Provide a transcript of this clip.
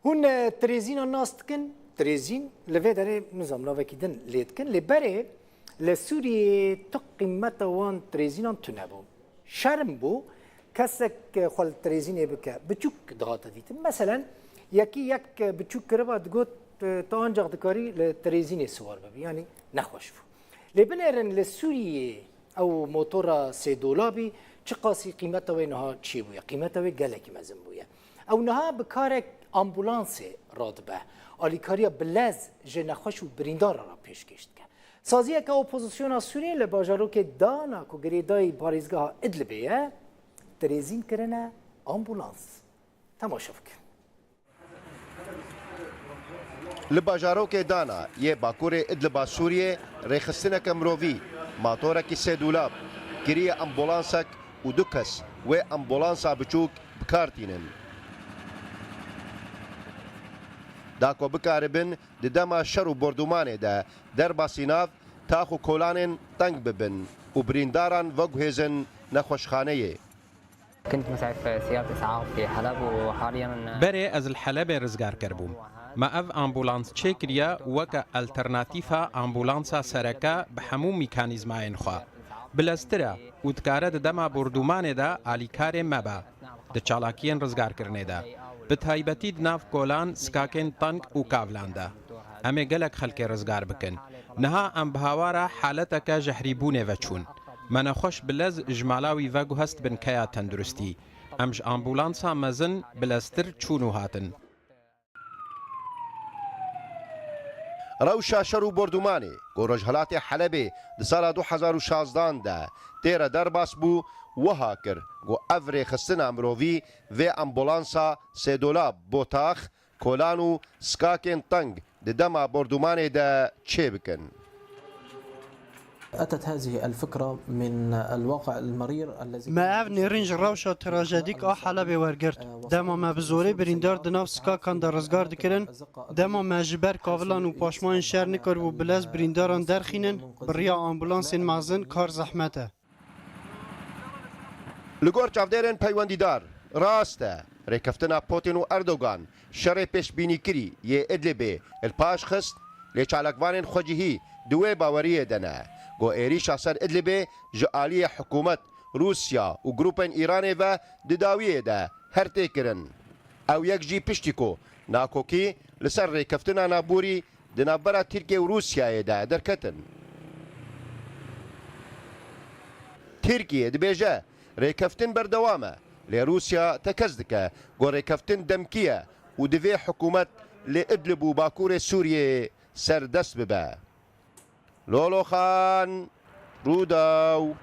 هون تريزين الناس تكن تريزين لفي داري نظام نوفا كيدن ليتكن لبري لسوريا تقيمة وان تريزين تنبو شرم بو كسك خل تريزين بك بتشوك ضغط ديت مثلا يك بتشوك كربا تقول تانجق دكاري لتريزين سوار ببي يعني نخوشفو لبنرن لسوريا او موتورا سي دولابي چقاسي قيمته وينها تشي بويا قيمته وي قالك مزن بويا او نها بكارك امبولانس رادبه آلیکاریا بلز جنخوش و بریندار را پیش کشت که سازیه که اپوزیسیون سوریه لباجارو که دانا که گریدای پاریزگاه ادلبیه تریزین کرنه امبولانس تماشا بکن لباجارو که دانا یه باکور ادلبا سوریه ریخستنه کمرووی ماتوره که سه دولاب گریه امبولانسک و دو کس و امبولانسا بچوک بکارتینن داکو بکاربن ددما شر و بردومانه ده در باسیناف تاخو کولانن تنگ ببن و برینداران وگوهزن نخوشخانه. كنت مسعف سيارة إسعاف في حلب وحاليا بري از الحلب رزگار کربوم. ما اف امبولانس چکریا وکا الترناتیفا امبولانسا سرکا بحمو میکانیزماین خوا. بلسترا و دکاره دما بردومانه ده آلیکار مبا. د چالاکین رزگار کرنه ده. بتایبەتی ناف کۆلان سکاکێن تەنگ و کاڤلاندا ئەمێ گەلک خەلکێ ڕزگار بکەن نەها ئەم بهاوارە حالەتەکە ژەحریبوونێڤە چوون مەنەخۆش بلەز ژمالاوی ڤەگو هەست بن کەیا تەندروستی ئەمژ ئامبولانسا مەزن بلەستر چوون و هاتن روشا شر و بردومانێ گۆڕۆژهەڵاتی حەلەبێ di sala 2016 de têre derbas bû wiha kir got ev rêxistina mirovî vê ambulansa sêdolab bo tax kolan û skakên teng di dema bordûmanê de çê bikin. أتت هذه الفكرة من الواقع المرير الذي ما أفني رنج روشة تراجيديك أو حلبة ورقرت دما ما بزوري بريندار دناف سكا كان در رزگار دكرن دما ما جبر كاولان و پاشمان شهر نكر و بلاز برينداران درخينن بريا آمبولانس مغزن کار زحمته لگور چاودێرên peywendîdar rast e rêkeftina Putin û Erdogan şerê pêşbînî kirî yê Idlibê il paş xist lê çalakvanên xwecihî di wê baweriyê de ne got êrîşa ser Idlibê ji aliyê hikûmet Rûsya û grûpên Îranê ve di dawiyê de her tê kirin ew yek jî piştî ku nakokî li ser rêkeftina naborî di navbera Tirkiye û Rûsyayê de derketin. Tirkiye dibêje rêkeftin berdewam e lê Rûsya tekez dike got rêkeftin demkî û divê hikûmet lê Idlib û Bakurê Sûriyê serdest bibe. Loloxan Rûdaw